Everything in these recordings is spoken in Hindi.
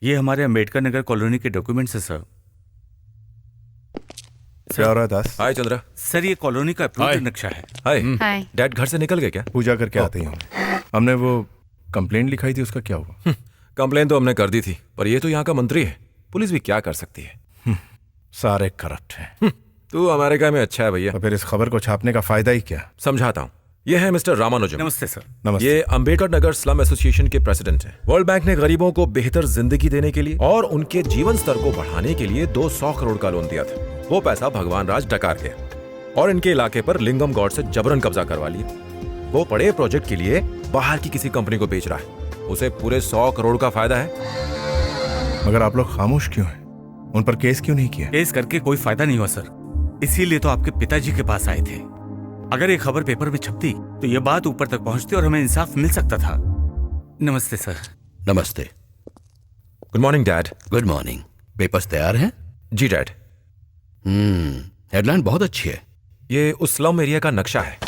ये हमारे अंबेडकर नगर कॉलोनी के डॉक्यूमेंट्स है सर। क्या हो रहा है दास? हाय चंद्रा। सर ये कॉलोनी का अप्रूव्ड नक्शा है। हाय। हाय। डैड घर से निकल गए क्या? पूजा करके आते ही होंगे। हमने वो कंप्लेंट लिखाई थी, उसका क्या हुआ? कंप्लेन तो हमने कर दी थी, पर ये तो यहाँ का मंत्री है, पुलिस भी क्या कर सकती है। सारे करप्ट हैं। तू अमेरिका में अच्छा है भैया। तो फिर इस खबर को छापने का फायदा ही क्या? समझाता हूँ। ये है मिस्टर रामानुजम। नमस्ते सर। नमस्ते। ये अंबेडकर नगर स्लम एसोसिएशन के प्रेसिडेंट हैं। वर्ल्ड बैंक ने गरीबों को बेहतर जिंदगी देने के लिए और उनके जीवन स्तर को बढ़ाने के लिए 200 करोड़ का लोन दिया था। वो पैसा भगवान राज डकार गया और इनके इलाके पर लिंगम गॉड से जबरन कब्जा करवा लिया। वो बड़े प्रोजेक्ट के लिए बाहर की किसी कंपनी को बेच रहा है। उसे पूरे 100 करोड़ का फायदा है। मगर आप लोग खामोश क्यों हैं? उन पर केस क्यों नहीं किया? केस करके कोई फायदा नहीं हुआ सर, इसीलिए तो आपके पिताजी के पास आए थे। अगर ये खबर पेपर में छपती तो ये बात ऊपर तक पहुंचती और हमें इंसाफ मिल सकता था। नमस्ते सर। नमस्ते। Good morning dad. Good morning. Papers तैयार हैं? जी डैड। हेडलाइन बहुत अच्छी है। ये उस स्लम एरिया का नक्शा है।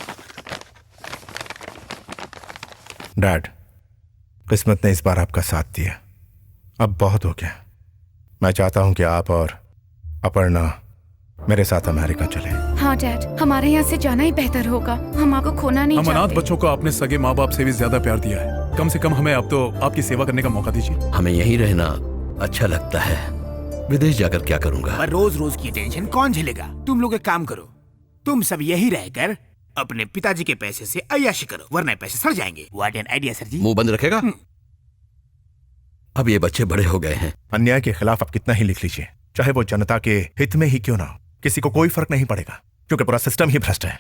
डैड, किस्मत ने इस बार आपका साथ दिया। अब बहुत हो गया। मैं चाहता हूं कि आप और अपर्णा मेरे साथ अमेरिका चले। हाँ डैड, हमारे यहाँ से जाना ही बेहतर होगा। हम आपको खोना नहीं हम चाहते। अनाथ बच्चों को अपने सगे माँ बाप से भी ज्यादा प्यार दिया है। कम से कम हमें अब तो आपकी सेवा करने का मौका दीजिए। हमें यहीं रहना अच्छा लगता है। विदेश जाकर क्या करूंगा? पर रोज रोज की टेंशन कौन झेलेगा? तुम लोग एक काम करो, तुम सब यही रहकर अपने पिताजी के पैसे से अय्याशी करो, वरना पैसे सड़ जाएंगे। व्हाट एन आइडिया सर जी। मुंह बंद रखेगा? अब ये बच्चे बड़े हो गए हैं। अन्याय के खिलाफ आप कितना ही लिख लीजिए, चाहे वो जनता के हित में ही क्यों ना हो, किसी को कोई फर्क नहीं पड़ेगा, क्योंकि पूरा सिस्टम ही भ्रष्ट है।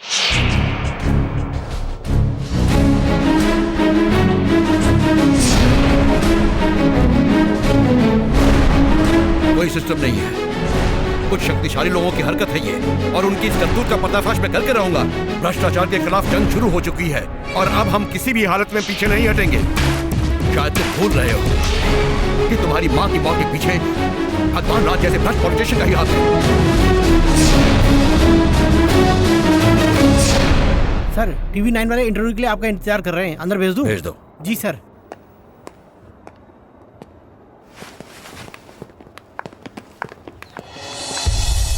कोई सिस्टम नहीं है, कुछ शक्तिशाली लोगों की हरकत है ये, और उनकी इस करतूत का पर्दाफाश मैं करके रहूंगा। भ्रष्टाचार के खिलाफ जंग शुरू हो चुकी है और अब हम किसी भी हालत में पीछे नहीं हटेंगे। शायद तुम भूल रहे हो कि तुम्हारी माँ की मौत के पीछे भगवान राज जैसे भ्रष्ट पॉलिटिशियन का ही हाथ है। सर, टीवी 9 वाले इंटरव्यू के लिए आपका इंतजार कर रहे हैं। अंदर भेज दूं? भेज दो। जी सर।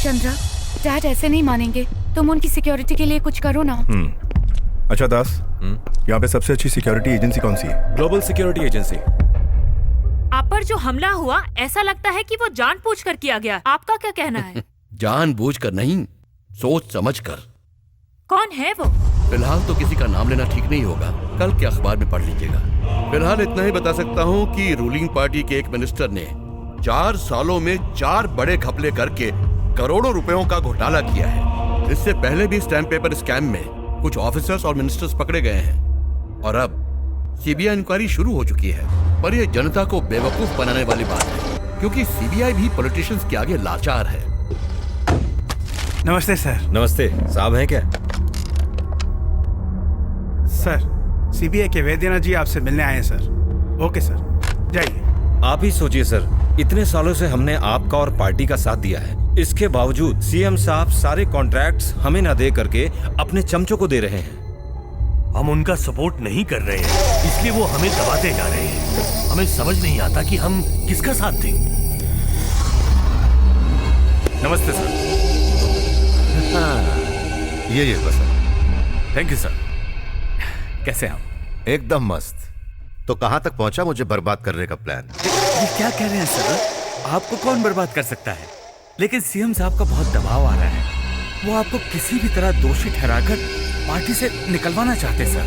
चंद्रा, डैड ऐसे नहीं मानेंगे। तुम उनकी सिक्योरिटी के लिए कुछ करो ना। अच्छा दास, यहाँ पे सबसे अच्छी सिक्योरिटी एजेंसी कौन सी है? Global security agency. आप पर जो हमला हुआ, ऐसा लगता है कि वो जानबूझकर किया गया। आपका क्या कहना है? जानबूझकर नहीं, सोच समझकर। कौन है वो? फिलहाल तो किसी का नाम लेना ठीक नहीं होगा, कल के अखबार में पढ़ लीजिएगा। फिलहाल इतना ही बता सकता हूँ कि रूलिंग पार्टी के एक मिनिस्टर ने 4 सालों में 4 बड़े घपले करके करोड़ों रुपयों का घोटाला किया है। इससे पहले भी स्टैम्प पेपर स्कैम में कुछ ऑफिसर्स और मिनिस्टर्स पकड़े गए हैं और अब सीबीआई इंक्वायरी शुरू हो चुकी है। पर यह जनता को बेवकूफ बनाने वाली बात है, क्योंकि सीबीआई भी पॉलिटिशियंस के आगे लाचार है। नमस्ते सर। नमस्ते। साहब हैं क्या? सर, सीबीआई के वैद्यनाथ जी आपसे मिलने आए हैं सर। ओके सर, जाइए। आप ही सोचिए सर, इतने सालों से हमने आपका और पार्टी का साथ दिया है, इसके बावजूद सीएम साहब सारे कॉन्ट्रैक्ट्स हमें न दे करके अपने चमचों को दे रहे हैं। हम उनका सपोर्ट नहीं कर रहे हैं, इसलिए वो हमें दबाते जा रहे हैं। हमें समझ नहीं आता कि हम किसका साथ दें। नमस्ते सर। ये बस। Thank you sir. कैसे हैं आप? एकदम मस्त। तो कहां तक पहुंचा मुझे बर्बाद करने का प्लान? ये क्या कह रहे हैं सर? आपको कौन बर्बाद कर सकता है? लेकिन सीएम साहब का बहुत दबाव आ रहा है। वो आपको किसी भी तरह दोषी ठहराकर पार्टी से निकलवाना चाहते सर।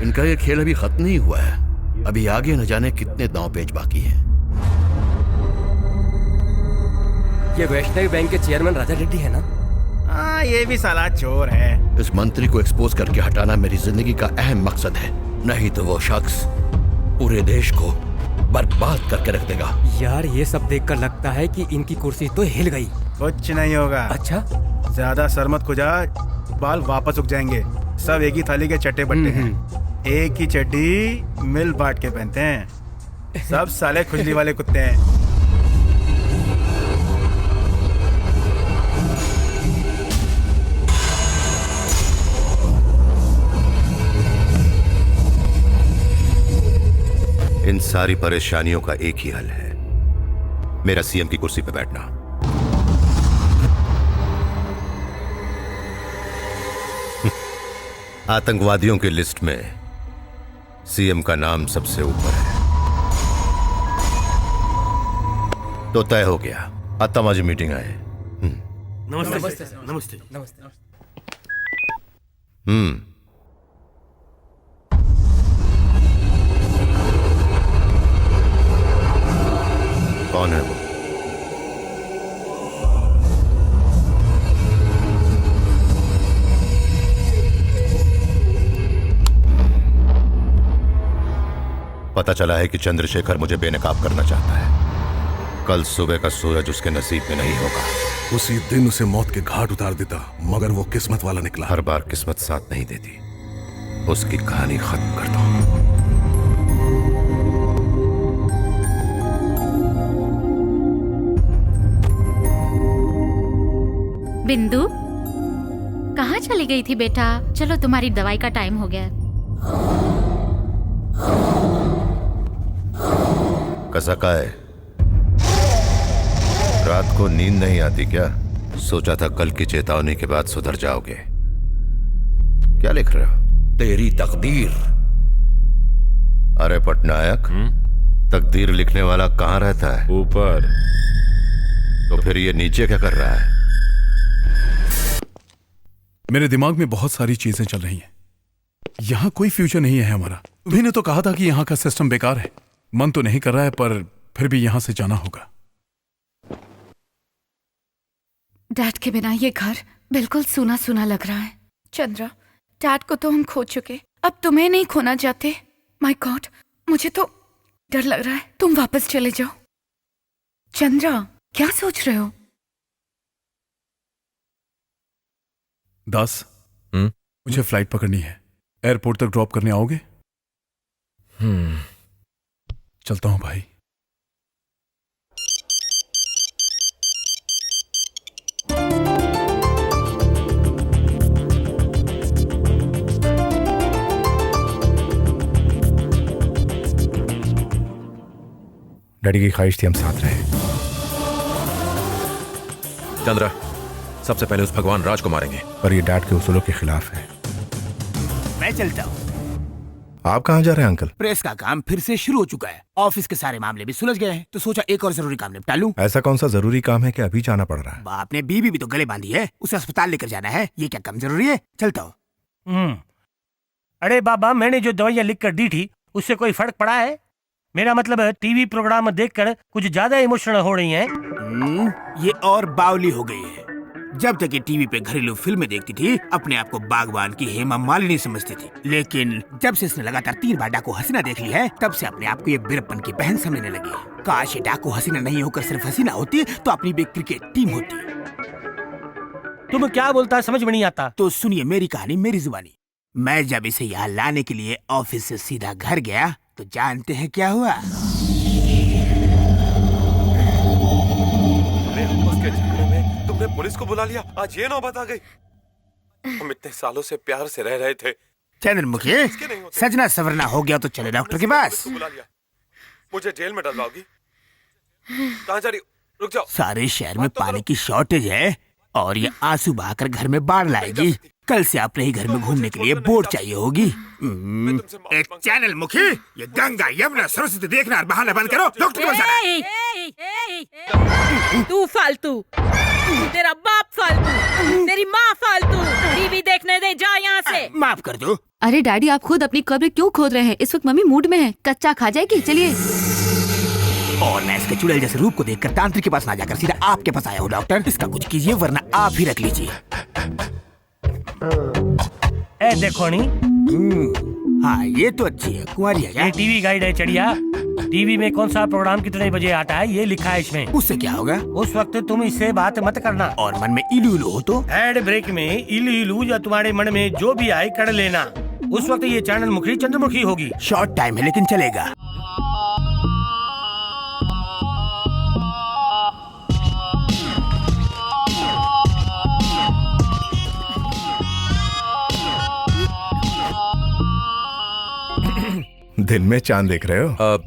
इनका ये खेल अभी खत्म नहीं हुआ है, अभी आगे न जाने कितने दांव पेच बाकी हैं। ये वैष्णवी बैंक के चेयरमैन राजा रेड्डी है ना? हाँ, ये भी साला चोर है। इस मंत्री को एक्सपोज करके हटाना मेरी जिंदगी का अहम मकसद है, नहीं तो वो शख्स पूरे देश को बर्बाद करके रख देगा। यार, ये सब देखकर लगता है कि इनकी कुर्सी तो हिल गई। कुछ नहीं होगा। अच्छा, ज्यादा सर मत खुजा, बाल वापस उग जाएंगे। सब एक ही थाली के चट्टे बट्टे हैं, एक ही चड्डी मिल बांट के पहनते हैं। सब साले खुजली वाले कुत्ते हैं। सारी परेशानियों का एक ही हल है, मेरा सीएम की कुर्सी पे बैठना। आतंकवादियों की लिस्ट में सीएम का नाम सबसे ऊपर है। तो तय हो गया, आता माझी मीटिंग आहे। नमस्ते नमस्ते नमस्ते। कौन है वो? पता चला है कि चंद्रशेखर मुझे बेनकाब करना चाहता है। कल सुबह का सूरज उसके नसीब में नहीं होगा। उसी दिन उसे मौत के घाट उतार देता, मगर वो किस्मत वाला निकला। हर बार किस्मत साथ नहीं देती। उसकी कहानी खत्म करता हूं। बिंदु, कहाँ चली गई थी बेटा? चलो तुम्हारी दवाई का टाइम हो गया। कैसा का है? रात को नींद नहीं आती क्या? सोचा था कल की चेतावनी के बाद सुधर जाओगे। क्या लिख रहे हो? तेरी तकदीर। अरे पटनायक, तकदीर लिखने वाला कहाँ रहता है? ऊपर। तो फिर ये नीचे क्या कर रहा है? मेरे दिमाग में बहुत सारी चीजें चल रही हैं। यहां कोई फ्यूचर नहीं है हमारा। तुम्ही ने तो कहा था कि यहां का सिस्टम बेकार है। मन तो नहीं कर रहा है, पर फिर भी यहां से जाना होगा। डैड के बिना ये घर बिल्कुल सूना सूना लग रहा है। चंद्रा, डैड को तो हम खो चुके, अब तुम्हें नहीं खोना चाहते। माय गॉड, मुझे तो डर लग रहा है। तुम वापस चले जाओ। चंद्रा, क्या सोच रहे हो? दास, मुझे फ्लाइट पकड़नी है। एयरपोर्ट तक ड्रॉप करने आओगे? चलता हूं भाई। डैडी की ख्वाहिश थी हम साथ रहे। चंद्रा, सबसे पहले उस भगवान राज को मारेंगे। पर ये डैड के उसूलों के खिलाफ है। मैं चलता हूँ। आप कहाँ जा रहे हैं अंकल? प्रेस का काम फिर से शुरू हो चुका है। ऑफिस के सारे मामले भी सुलझ गए हैं, तो सोचा एक और जरूरी काम निपटा लूं। ऐसा कौन सा जरूरी काम है कि अभी जाना पड़ रहा है? बाप ने बीवी भी तो गले बांधी है, उसे अस्पताल लेकर जाना है। ये क्या कम जरूरी है? चलता हूँ। अरे बाबा, मैंने जो दवाइयाँ लिख कर दी थी उससे कोई फर्क पड़ा है? मेरा मतलब है टीवी प्रोग्राम देखकर कुछ ज्यादा इमोशनल हो रही हैं। ये और बावली हो गई है। जब तक ये टीवी पे घरेलू फिल्में देखती थी, अपने आप को बागवान की हेमा मालिनी समझती थी। लेकिन जब से इसने लगातार 3 बार डाकू हसीना देख ली है, तब से अपने आप को ये बीरप्पन की बहन समझने लगी है। काश ये डाकू हसीना नहीं होकर सिर्फ हसीना होती, तो अपनी भी क्रिकेट टीम होती। तुम क्या बोलता है, समझ में नहीं आता। तो सुनिए मेरी कहानी, मेरी जुबानी। मैं जब इसे यहाँ लाने के लिए ऑफिस से सीधा घर गया, तो जानते हैं क्या हुआ? उसके झगड़े में तुमने पुलिस को बुला लिया। आज ये नौबत आ गई। हम इतने सालों से प्यार से रह रहे थे। चंद्रमुखी, सजना सवरना हो गया तो चले डॉक्टर के पास। मुझे जेल में डलवाओगी? कहाँ जा रही? रुक जाओ। सारे शहर में पानी की शॉर्टेज है और ये आंसू बहाकर घर में बाढ़ लाएगी। कल से अपने ही घर में घूमने के लिए बोट चाहिए होगी। चैनल मुखी, ये गंगा यमुना सरस्वती देखना और बहाना बंद करो। डॉक्टर के पास जाना। तू फालतू, तेरा बाप फालतू, तेरी माँ फालतू। टीवी देखने दे, जा यहाँ से। माफ कर दो। अरे डैडी, आप खुद अपनी कब्र क्यों खोद रहे हैं? इस वक्त मम्मी मूड में है, कच्चा खा जाएगी। चलिए। और मैं इसके चुड़ैल जैसे रूप को देखकर तांत्रिक के पास ना जाकर सीधा आपके पास आया हूँ। डॉक्टर, इसका कुछ कीजिए वरना आप ही रख लीजिए। ए देखो नी। हाँ, ये तो अच्छी है। कुंवारी है क्या? ये टीवी गाइड है चिड़िया। टीवी में कौन सा प्रोग्राम कितने बजे आता है ये लिखा है इसमें। उससे क्या होगा? उस वक्त तुम इससे बात मत करना। और मन में इलू इलू हो तो? एड ब्रेक में इलू इलू या तुम्हारे मन में जो भी आए कर लेना। उस वक्त ये चैनल मुखी चंद्रमुखी होगी। शॉर्ट टाइम है लेकिन चलेगा। दिन में चांद देख रहे हो?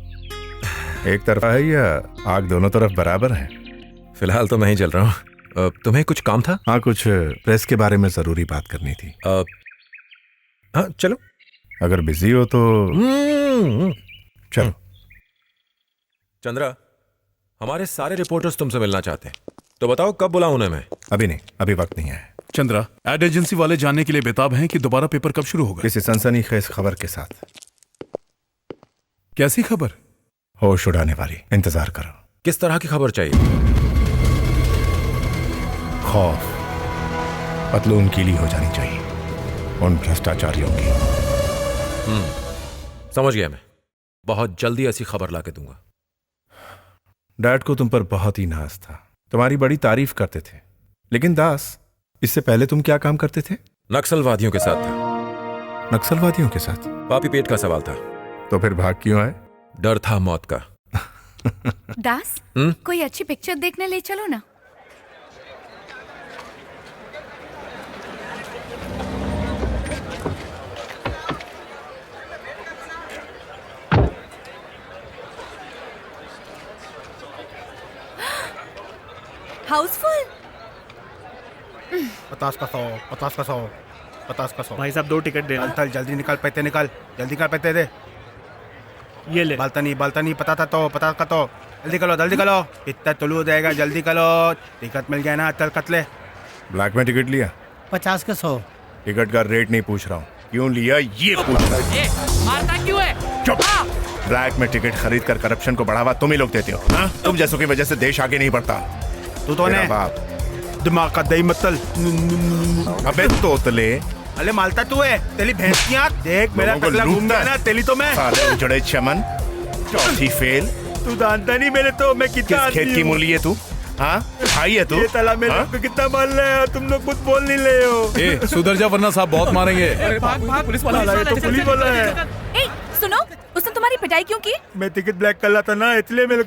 एक तरफा है या आग दोनों तरफ बराबर है? फिलहाल तो मैं ही चल रहा हूँ। तुम्हें कुछ काम था? हाँ, कुछ प्रेस के बारे में जरूरी बात करनी थी। हाँ चलो, अगर बिजी हो तो चलो। चंद्रा, हमारे सारे रिपोर्टर्स तुमसे मिलना चाहते हैं, तो बताओ कब बुलाऊं उन्हें मैं? अभी नहीं, अभी वक्त नहीं है। चंद्रा, एड एजेंसी वाले जानने के लिए बेताब हैं कि दोबारा पेपर कब शुरू होगा। किसी सनसनीखेज खबर के साथ। कैसी खबर? होश उड़ाने वाली। इंतजार करो। किस तरह की खबर चाहिए? खौफ, पतलून गीली हो जानी चाहिए उन भ्रष्टाचारियों की। समझ गया मैं। बहुत जल्दी ऐसी खबर लाके दूंगा। डैड को तुम पर बहुत ही नाज था, तुम्हारी बड़ी तारीफ करते थे। लेकिन दास, इससे पहले तुम क्या काम करते थे? नक्सलवादियों के साथ था। नक्सलवादियों के साथ? पापी पेट का सवाल था। तो फिर भाग क्यों आए? डर था मौत का। दास, कोई अच्छी पिक्चर देखने ले चलो ना। हाउसफुल। 50 का 100, 50 का 100, 50 का 100। भाई साहब 2 टिकट दे। चल जल्दी निकाल, पैसे निकाल, जल्दी निकाल, पैसे दे। ये ले। बाल्ता नहीं पता था तो 50 का तो। जल्दी करो। इतना तुलू देगा, जल्दी करो। टिकट मिल गया ना, चल कट ले। ब्लैक में टिकट लिया? 50 का 100। टिकट का रेट नहीं पूछ रहा हूँ, क्यों लिया ये पूछ रहा हूँ। मारता क्यों है? चुप। ब्लैक में टिकट खरीद कर करप्शन को बढ़ावा तुम ही लोग देते हो। हाँ? तुम जैसों की वजह से देश आगे नहीं बढ़ता। तू तो ने बाप दिमाग का दही मतल। अबे तोतले, अरे मालता तू है, तेली भैंस की आँख देख, मेरा टकला घूम गया ना, तेली तो मैं। साले उजड़े चमन, चौथी फेल। तू जानता नहीं मेरे तो मैं कितना किस खेत की मूली है तू? हाँ, भाई है तू? ये ताला मेरे हाँ? को कितना मार रहे हो तुम लोग, कुछ बोल नहीं ले हो। ए, सुधर जा वरना साहब बहुत मारेंगे। भाग, पुलिस वाला है, तो पुलिस वाला है। ए, सुनो, उसने तुम्हारी पिटाई क्यों की? मैं टिकट ब्लैक कर रहा था ना, इसलिए मेरे को